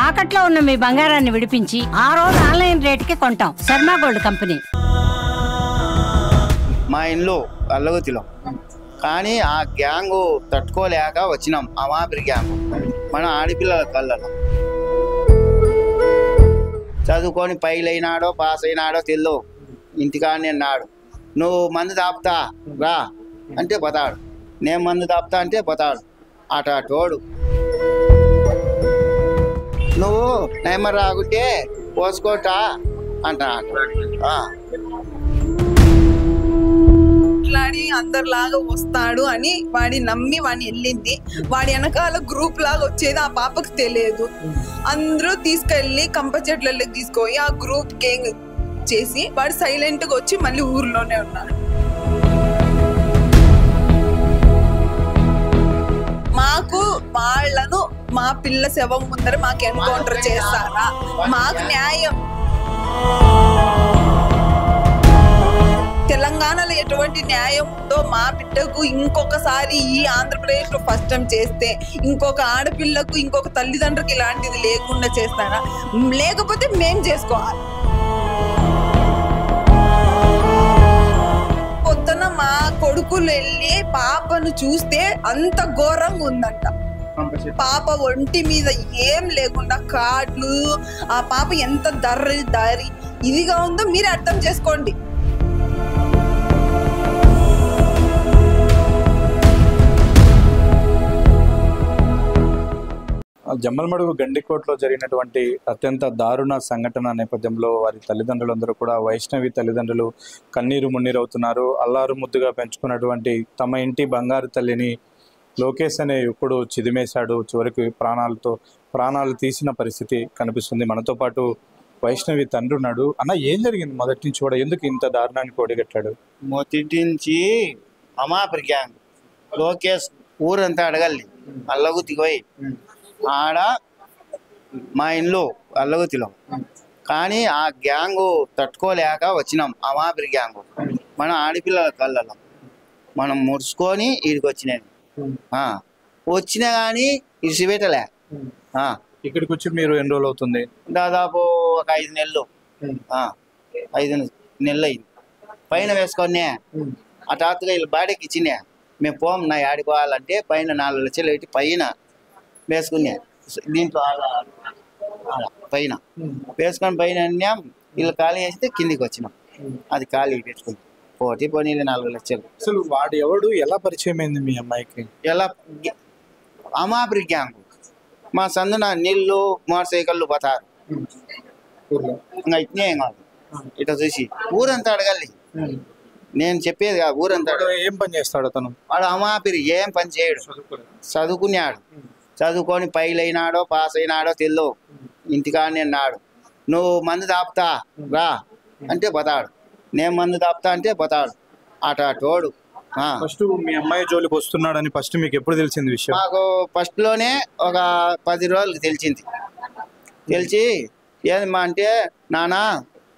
తాకట్లో ఉన్న మీ బంగారాన్ని విడిపించి ఆ రోజు ఆన్లైన్ రేటుకి కొంటాం. Sharma gold company. మా ఇంట్లో అల్లగతిలో కానీ ఆ గ్యాంగు తట్టుకోలేక వచ్చినాం. అమాపిరి గ్యాంగు మన ఆడపిల్లల కళ్ళలో చదువుకొని పైలైనాడో పాస్ అయినాడో తెల్లో ఇంటికాడనే అన్నాడు. నువ్వు మందు తాపుతా రా అంటే పోతాడు, నేను మందు తాపుతా అంటే పోతాడు. అటోడు నువ్వు నైమర్ రాకుంటే పోసుకోటా అంటా. అందరిలాగా వస్తాడు అని వాడి నమ్మి వాడిని వెళ్ళింది. వాడి వెనకాల గ్రూప్ లాగా వచ్చేది ఆ పాపకు తెలియదు. అందరూ తీసుకెళ్లి కంప చెట్లకి తీసుకొని ఆ గ్రూప్ గేంగ్ చేసి వాడు సైలెంట్ గా వచ్చి మళ్ళీ ఊర్లోనే ఉన్నాడు. మాకు వాళ్లను మా పిల్ల శవం ముందర మాకు ఎన్కౌంటర్ చేస్తారా? మాకు న్యాయం తెలంగాణలో ఎటువంటి న్యాయం ఉందో మా బిడ్డకు ఇంకొకసారి ఈ ఆంధ్రప్రదేశ్ లో ఫస్ట్ టైం చేస్తే ఇంకొక ఆడపిల్లకు ఇంకొక తల్లిదండ్రులకు ఇలాంటిది లేకుండా చేస్తారా? లేకపోతే మేం చేసుకోవాలి. పొద్దున మా కొడుకులు వెళ్ళి పాపను చూస్తే అంత ఘోరంగా ఉందంట. పాప ఒంటి మీద ఏం లేకుండా కాట్లు, ఆ పాప ఎంత దారి ఇదిగా ఉందో మీరు అర్థం చేసుకోండి. జమ్మలమడుగు గండికోటలో జరిగినటువంటి అత్యంత దారుణ సంఘటన నేపథ్యంలో వారి తల్లిదండ్రులందరూ కూడా వైష్ణవి తల్లిదండ్రులు కన్నీరు మున్నీరు అవుతున్నారు. అల్లారు ముద్దుగా పెంచుకున్నటువంటి తమ ఇంటి బంగారు తల్లిని లోకేష్ అనే యువకుడు చిదిమేశాడు. చివరికి ప్రాణాలు తీసిన పరిస్థితి కనిపిస్తుంది. మనతో పాటు వైష్ణవి తండ్రి ఉన్నాడు. అన్న, ఏం జరిగింది మొదటి నుంచి కూడా? ఎందుకు ఇంత దారుణానికి ఒడిగట్టాడు? మొదటి నుంచి అమాపిరి గ్యాంగ్ లోకేష్ ఊరంతా అడగల్లి అల్లగుతికి పోయి ఆడ మా ఇంట్లో అల్లగుతిలో కానీ ఆ గ్యాంగు తట్టుకోలేక వచ్చినాం. అమాపిరి గ్యాంగు మన ఆడపిల్లల కళ్ళలో మనం ముడుచుకొని వీడికి వచ్చినాయి. వచ్చినా కానీ ఇడిచిపెట్టలే. ఇక్కడికి వచ్చి మీరు ఎన్ని రోజులు అవుతుంది? దాదాపు ఒక 5 నెలలు 5 నెలలు అయింది. పైన వేసుకొని ఆ తాతగా వీళ్ళు బాడీకి ఇచ్చినా మేము పోం నా ఆడిపోవాలంటే పైన 4 లక్షలు పెట్టి పైన వేసుకున్నా. దీంట్లో పైన వేసుకొని పైన అన్నాం. వీళ్ళు ఖాళీ చేస్తే కిందికి వచ్చినాం. అది ఖాళీ పెట్టుకుని పోనీ 4 లక్షలు. అసలు వాడు ఎవడు, ఎలా పరిచయం అయింది మీ అమ్మాయికి? ఎలా అమాపిరి గ్యాంగ్ మా సందున నీళ్ళు మోటార్ సైకిళ్ళు పోతారు. ఇంకా ఇట్నే కాదు, ఇట్లా చూసి ఊరంతా అడగాలి. నేను చెప్పేది కాదు, ఊరంతా. ఏం పని చేస్తాడు అతను? వాడు అమాపిరి ఏం పని చేయడు, చదువుకున్నాడు. చదువుకొని పైలైనాడో పాస్ అయినాడో తెల్లో ఇంటికాడనే అన్నాడు. నువ్వు మందు తాపుతా రా అంటే పోతాడు, నేను మందు తాపుతా అంటే పోతాడు. అటోడు ఫస్ట్ మీ అమ్మాయి జోలికి వస్తున్నాడని ఫస్ట్ మీకు ఎప్పుడు తెలిసింది విషయం? మాకు ఫస్ట్ లోనే ఒక 10 రోజులకి తెలిసింది. తెలిసి ఏదమ్మా అంటే నానా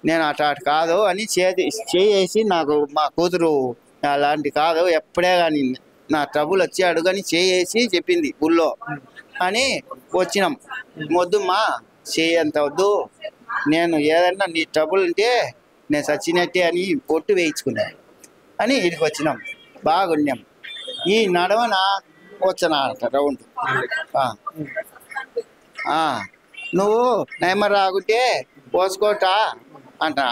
నేను అటు కాదు అని చేసి నాకు మా కూతురు అలాంటి కాదు ఎప్పుడే కానీ నా ట్రబుల్ వచ్చి అడుగని చేసి చెప్పింది ఊళ్ళో అని వచ్చినాం. వద్దుమ్మా చేయంత వద్దు, నేను ఏదన్నా నీ ట్రబుల్ ఉంటే నేను చచ్చినట్టే అని పొట్టు వేయించుకున్నాను అని ఇక్కడికి వచ్చినాం. బాగున్నాం. ఈ నడవన వచ్చనా రౌండ్ నువ్వు నైమర్ రాకుంటే పోసుకోటా అంటా.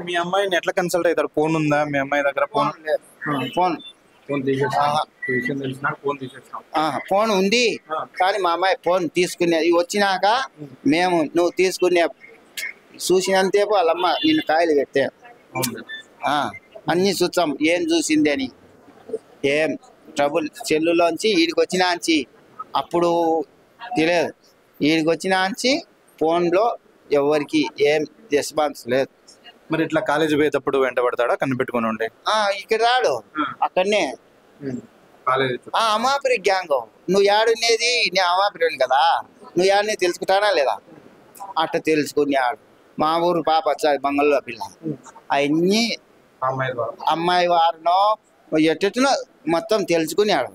మీ అమ్మాయిని ఎట్లా కన్సల్ట్ అవుతారు? ఫోన్ ఉందా మీ అమ్మాయి దగ్గర? ఫోన్ ఉంది కానీ మా అమ్మాయి ఫోన్ తీసుకునేది వచ్చినాక మేము నువ్వు తీసుకునే చూసినంతసేపు వాళ్ళమ్మ నిన్ను కాయలు పెట్టే అన్ని చూసాం ఏం చూసింది అని. ఏం ట్రబుల్ సెల్లులోంచి వీడికి వచ్చినాంచి అప్పుడు తెలియదు. వీడికి వచ్చినాంచి ఫోన్లో ఎవరికి ఏం రెస్పాన్స్ లేదు. మరి ఇట్లా కాలేజీ పోయేటప్పుడు వెంట పడతాడా? కనిపెట్టుకుని ఉండే ఇక్కడ రాడు, అక్కడనే అమాపిరి గ్యాంగ్. నువ్వు ఏడునేది నేను అమాపిరి కదా, నువ్వు ఏడనే తెలుసుకుంటానా లేదా? అట్లా తెలుసుకున్నాడు. మా ఊరు పాప వచ్చాది బంగాల్లో పిల్ల అవన్నీ అమ్మాయి వారినో ఎట్టెట్టునో మొత్తం తెలుసుకున్నాడు.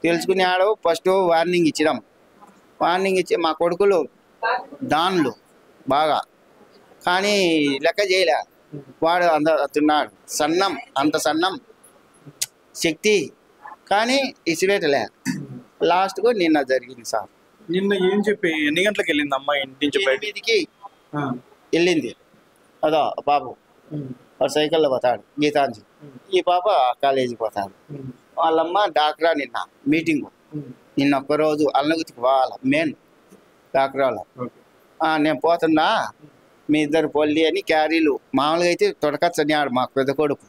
తెలుసుకున్నాడు. ఫస్ట్ వార్నింగ్ ఇచ్చినాం. వార్నింగ్ ఇచ్చి మా కొడుకులు దాన్లు బాగా, కానీ లెక్క చేయలే. వాడు తిన్నాడు సన్నం, అంత సన్నం శక్తి, కానీ ఇసివేటలే. లాస్ట్కు నిన్న జరిగింది సార్. నిన్న ఏం చెప్పి ఎన్ని గంటలకు వెళ్ళింది అమ్మాయి ఇంటి నుంచి బయటికి? వెళ్ళింది. అదో బాబు వాడు సైకిల్లో పోతాడు గీతాంజలి, ఈ పాప కాలేజీకి పోతాడు. వాళ్ళమ్మ డాక్రా నిన్న మీటింగు, నిన్న ఒక్కరోజు అల్లగుతికి పోవాలి మెయిన్ డాక్రాలో. నేను పోతున్నా మీ ఇద్దరు పొల్లి అని క్యారీలు. మామూలుగా అయితే తొడకచ్చన్నాడు మా పెద్ద కొడుకు.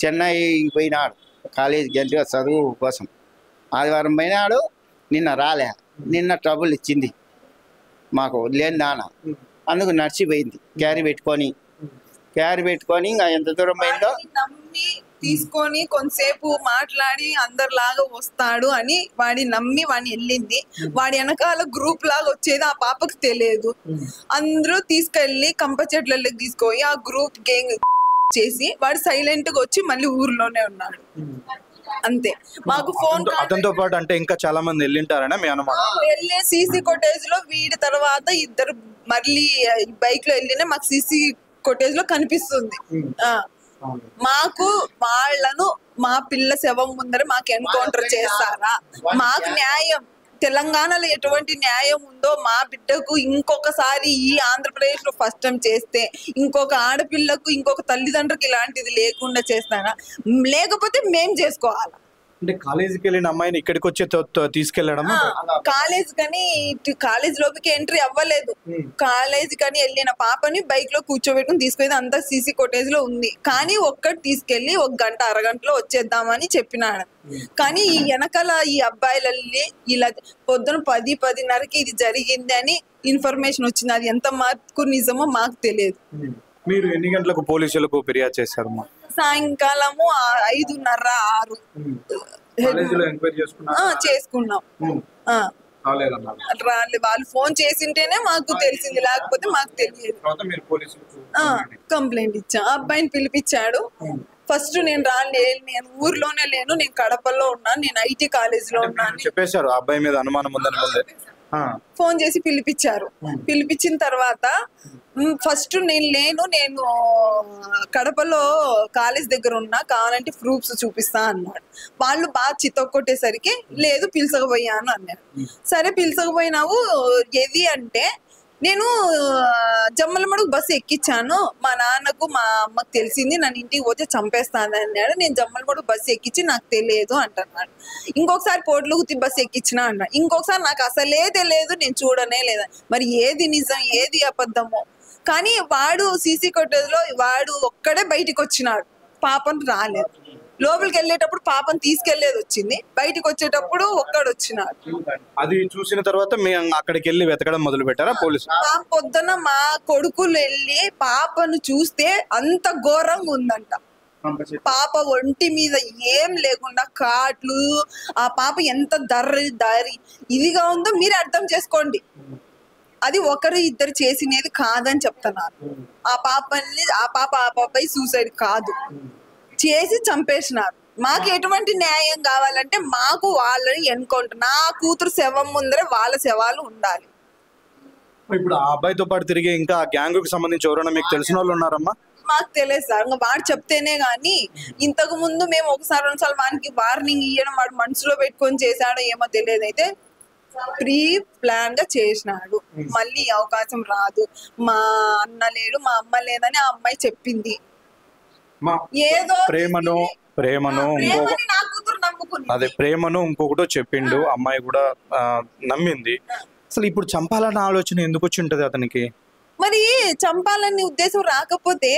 చెన్నై పోయినాడు కాలేజీ గంటగా చదువు కోసం. ఆదివారం పోయినాడు, నిన్న రాలే. నిన్న ట్రబుల్ ఇచ్చింది మాకు లేని నాన్న, అందుకు నడిచిపోయింది క్యారీ పెట్టుకొని. ఇంకా ఎంత దూరం పోయిందో నమ్మి తీసుకొని కొంతసేపు మాట్లాడి అందరిలాగా వస్తాడు అని వాడి నమ్మి వాడిని వెళ్ళింది. వాడి వెనకాల గ్రూప్ లాగా వచ్చేది ఆ పాపకు తెలియదు. అందరూ తీసుకెళ్లి కంప చెట్లకి తీసుకొని ఆ గ్రూప్ గేంగ్ చేసి వాడు సైలెంట్ గా వచ్చి మళ్ళీ ఊర్లోనే ఉన్నాడు. అంతే. మాకు ఫోన్ అతనితో పాటు అంటే ఇంకా చాలా మంది వెళ్ళింటారనే మీ అనుమానం? వెళ్ళే సీసీ కొటేజ్ లో వీడి తర్వాత ఇద్దరు మళ్ళీ బైక్ లో వెళ్ళినా మాకు సీసీ కొటేజ్ లో కనిపిస్తుంది. మాకు వాళ్ళను మా పిల్ల శవం ముందర మాకు ఎన్కౌంటర్ చేస్తారా? మాకు న్యాయం తెలంగాణలో ఎటువంటి న్యాయం ఉందో మా బిడ్డకు ఇంకొకసారి ఈ ఆంధ్రప్రదేశ్ లో ఫస్ట్ టైం చేస్తే ఇంకొక ఆడపిల్లకు ఇంకొక తల్లిదండ్రులకు ఇలాంటిది లేకుండా చేస్తారా? లేకపోతే మేం చేసుకోవాలా? అంటే కాలేజీకి వెళ్ళిన అమ్మాయిని ఇక్కడికి వచ్చి తీసుకెళ్లడం? కాలేజ్ కానీ కాలేజ్ లోకి ఎంట్రీ అవ్వలేదు. కాలేజ్ కానీ వెళ్ళిన పాపని బైక్ లో కూర్చోబెట్టుకుని తీసుకెళ్ళి అంతా సీసీ కొటేజ్ లో ఉంది. కానీ ఒక్కటి తీసుకెళ్లి 1 గంట అరగంటలో వచ్చేద్దామని చెప్పినాడు. కానీ ఈ వెనకాల ఈ అబ్బాయిలు ఇలా పొద్దున 10-10:30కి ఇది జరిగింది అని ఇన్ఫర్మేషన్ వచ్చింది. అది ఎంత మార్కు నిజమో మాకు తెలియదు. మీరు ఎన్ని గంటలకు పోలీసులకు ఫిర్యాదు చేశారు? సాయంకాలము 5:30-6 చేసుకున్నాం. వాళ్ళు ఫోన్ చేసింటేనే మాకు తెలిసింది, లేకపోతే మాకు తెలియదు. కంప్లైంట్ ఇచ్చా. అబ్బాయిని పిలిపించాడు. ఫస్ట్ నేను నేను ఊర్లోనే లేను, నేను కడపలో ఉన్నాను, నేను ఐటీ కాలేజ్ లో ఉన్నాను చెప్పేశారు. అబ్బాయి మీద అనుమానం ఉందని ఫోన్ చేసి పిలిపించారు. పిలిపించిన తర్వాత ఫస్ట్ నేను కడపలో కాలేజ్ దగ్గర ఉన్నా, కావాలంటే ప్రూఫ్స్ చూపిస్తా అన్నాడు. వాళ్ళు బాగా చితొక్కొట్టేసరికి లేదు పిలిచకపోయాను అన్నాడు. సరే పిలిచకపోయినావు ఏది అంటే, నేను జమ్మలమడుగు బస్సు ఎక్కించాను, మా నాన్నకు మా అమ్మకు తెలిసింది, నన్ను ఇంటికి పోతే చంపేస్తాను అన్నాడు. నేను జమ్మలమడుగు బస్సు ఎక్కించి నాకు తెలియదు అంటున్నాడు. ఇంకొకసారి పోట్లుగుత్తి బస్సు ఎక్కించిన అన్నాడు. ఇంకొకసారి నాకు అసలే తెలియదు, నేను చూడనే లేదా. మరి ఏది నిజం ఏది అబద్ధమో? కానీ వాడు సీసీ కొట్టేదిలో వాడు ఒక్కడే బయటికి వచ్చినాడు, పాపను రాలేదు. లోపలికి వెళ్ళేటప్పుడు పాపను తీసుకెళ్లేది వచ్చింది, బయటికి వచ్చేటప్పుడు ఒక్కడు వచ్చినాడు. అది చూసిన తర్వాత మేము అక్కడికి వెళ్ళి వెతకడం మొదలు పెట్టారా పోలీసు? పొద్దున మా కొడుకులు వెళ్ళి పాపను చూస్తే అంత ఘోరంగా ఉందంట. పాప ఒంటి మీద ఏం లేకుండా కాట్లు, ఆ పాప ఎంత దారి ఇదిగా ఉందో మీరు అర్థం చేసుకోండి. అది ఒకరు ఇద్దరు చేసినది కాదని చెప్తున్నారు. ఆ పాప సూసైడ్ కాదు, చేసి చంపేసినారు. మాకు ఎటువంటి న్యాయం కావాలంటే మాకు వాళ్ళని ఎన్కౌంటర్, నా కూతురు శవం ముందరే వాళ్ళ శవాలు ఉండాలి. ఇప్పుడు ఆ అబ్బాయితో పాటు తిరిగి ఇంకా గ్యాంగ్ కు సంబంధించి ఎవరైనా మీకు తెలిసిన వాళ్ళు ఉన్నారమ్మా? మాకు తెలియదు సార్, ఇంకా వాడు చెప్తేనే గానీ. ఇంతకు ముందు మేము 1-2 వానికి వార్నింగ్ ఇవ్వడం వాడు మనసులో పెట్టుకొని చేశాడో ఏమో తెలియదు. అయితే ప్రీ ప్లాన్ గా చేసినాడు. మళ్ళీ అవకాశం రాదు, మా అన్న లేడు మా అమ్మ లేదని ఆ అమ్మాయి చెప్పింది. ఏదో ప్రేమను అదే ప్రేమను ఇంకొకటో చెప్పిండు, అమ్మాయి కూడా నమ్మింది. అసలు ఇప్పుడు చంపాలన్న ఆలోచన ఎందుకు వచ్చి ఉంటది అతనికి? మరి చంపాలనే ఉద్దేశం రాకపోతే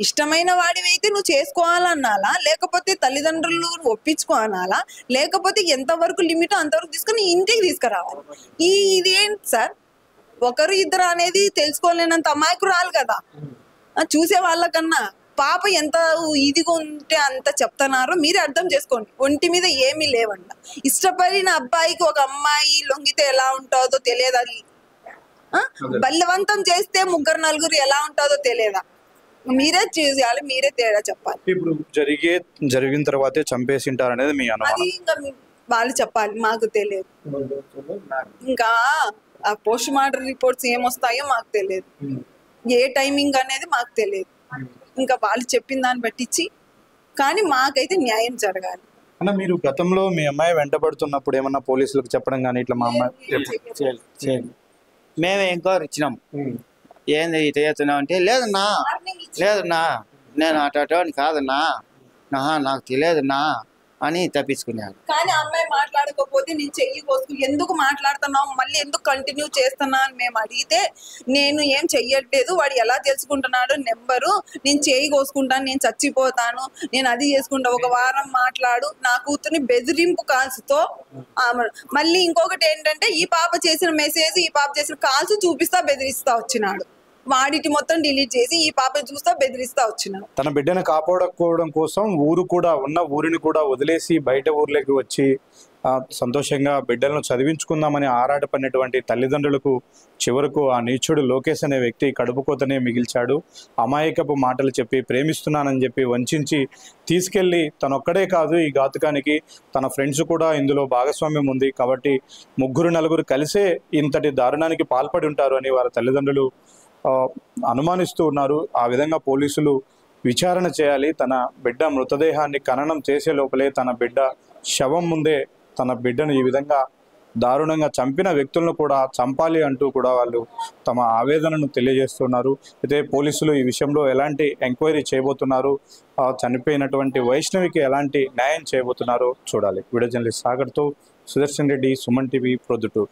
ఇష్టమైన వాడివైతే నువ్వు చేసుకోవాలన్నాలా, లేకపోతే తల్లిదండ్రులు ఒప్పించుకోవాలా, లేకపోతే ఎంతవరకు లిమిట్ అంతవరకు తీసుకొని ఇంటికి తీసుకురావాలి. ఇదేంటి సార్, 1-2 అనేది తెలుసుకోలేనంత అమాయకురాలు కదా. చూసే వాళ్ళకన్నా పాప ఎంత ఇదిగా ఉంటే అంత చెప్తున్నారు, మీరే అర్థం చేసుకోండి. ఒంటి మీద ఏమీ లేవంట. ఇష్టపడిన అబ్బాయికి ఒక అమ్మాయి లొంగితే ఎలా ఉంటుందో తెలియదు. అది బలవంతం చేస్తే 3-4 ఎలా ఉంటుందో తెలియదా? మీరే చేయాలి, మీరే తేడా చెప్పాలి. ఇప్పుడు జరిగిన తర్వాతే చంపేసింటారు అనేది మీ అనుమానం? అది ఇంకా వాళ్ళు చెప్పాలి, మాకు తెలియదు. ఇంకా ఆ పోస్ట్ మార్టం రిపోర్ట్స్ ఏమొస్తాయో మాకు తెలియదు, ఏ టైమింగ్ అనేది మాకు తెలియదు. ఇంకా వాళ్ళు చెప్పిన దాన్ని బట్టించి కానీ మాకైతే న్యాయం జరగాలి. అన్న, మీరు గతంలో మీ అమ్మాయి వెంటబడుతున్నప్పుడు ఏమన్నా పోలీసులకు చెప్పడం కానీ ఇట్లా మా అమ్మాయి మేమే ఎంక్వైరీ ఇచ్చినాం, ఏంది ఇట చేస్తున్నావు అంటే లేదన్నా నేను అటోని కాదన్నా, నాకు తెలియదన్నా అని తప్పించుకున్నాడు. కానీ అమ్మాయి మాట్లాడకపోతే నేను చెయ్యి కోసుకు ఎందుకు మాట్లాడుతున్నావు, మళ్ళీ ఎందుకు కంటిన్యూ చేస్తున్నా అని మేము అడిగితే నేను ఏం చెయ్యట్లేదు, వాడు ఎలా తెలుసుకుంటున్నాడు నెంబరు, నేను చెయ్యి కోసుకుంటాను, నేను చచ్చిపోతాను, నేను అది చేసుకుంటా, ఒక వారం మాట్లాడు, నా కూతుర్ని బెదిరింపు కాల్స్తో. మళ్ళీ ఇంకొకటి ఏంటంటే ఈ పాప చేసిన మెసేజ్, ఈ పాప చేసిన కాల్స్ చూపిస్తా బెదిరిస్తా వచ్చినాడు. వాడిటి మొత్తం డిలీట్ చేసి ఈ పాపని చూస్తా బెదిరిస్తా వచ్చినాడు. తన బిడ్డను కాపాడుకోవడం కోసం ఊరిని కూడా వదిలేసి బయట ఊర్లోకి వచ్చి సంతోషంగా బిడ్డలను చదివించుకుందామని ఆరాటపడినటువంటి తల్లిదండ్రులకు చివరకు ఆ నీచుడు లోకేష్ అనే వ్యక్తి కడుపుకోతనే మిగిల్చాడు. అమాయకపు మాటలు చెప్పి ప్రేమిస్తున్నానని చెప్పి వంచి తీసుకెళ్లి తనొక్కడే కాదు ఈ ఘాతుకానికి తన ఫ్రెండ్స్ కూడా ఇందులో భాగస్వామ్యం ఉంది కాబట్టి 3-4 కలిసే ఇంతటి దారుణానికి పాల్పడి ఉంటారు అని వారి తల్లిదండ్రులు అనుమానిస్తూ ఉన్నారు. ఆ విధంగా పోలీసులు విచారణ చేయాలి. తన బిడ్డ మృతదేహాన్ని ఖననం చేసే లోపలే తన బిడ్డ శవం ముందే తన బిడ్డను ఈ విధంగా దారుణంగా చంపిన వ్యక్తులను కూడా చంపాలి అంటూ కూడా వాళ్ళు తమ ఆవేదనను తెలియజేస్తున్నారు. అయితే పోలీసులు ఈ విషయంలో ఎలాంటి ఎంక్వైరీ చేయబోతున్నారు, చనిపోయినటువంటి వైష్ణవికి ఎలాంటి న్యాయం చేయబోతున్నారో చూడాలి. వీడియో జర్నలిస్ట్ సాగర్తో సుదర్శన్ రెడ్డి, సుమన్ టీవీ, ప్రొద్దుటూరు.